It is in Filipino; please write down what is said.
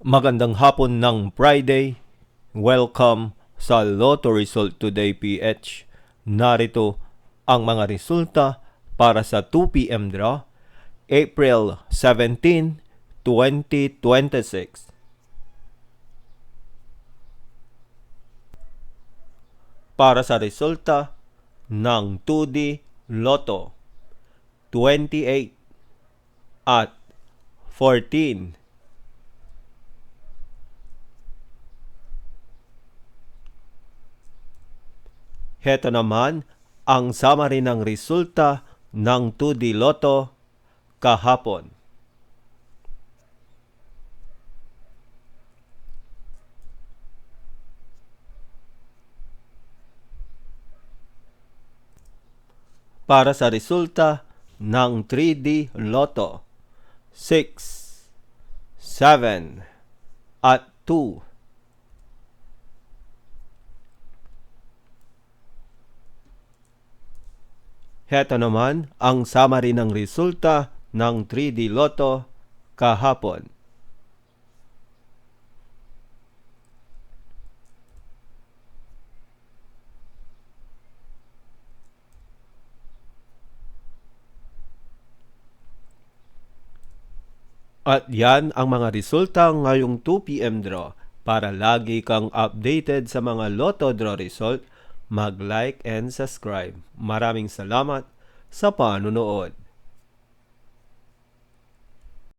Magandang hapon ng Friday. Welcome sa Lotto Result Today PH. Narito ang mga resulta para sa 2 p.m. draw, April 17, 2026. Para sa resulta ng 2D Lotto, 28 at 14. Heto naman ang summary ng resulta ng 2D Lotto kahapon. Para sa resulta ng 3D Lotto, 6, 7, at 2. Heto naman ang summary ng resulta ng 3D Lotto kahapon. At yan ang mga resulta ngayong 2 p.m. draw. Para lagi kang updated sa mga Lotto draw result, mag-like and subscribe. Maraming salamat sa panunood.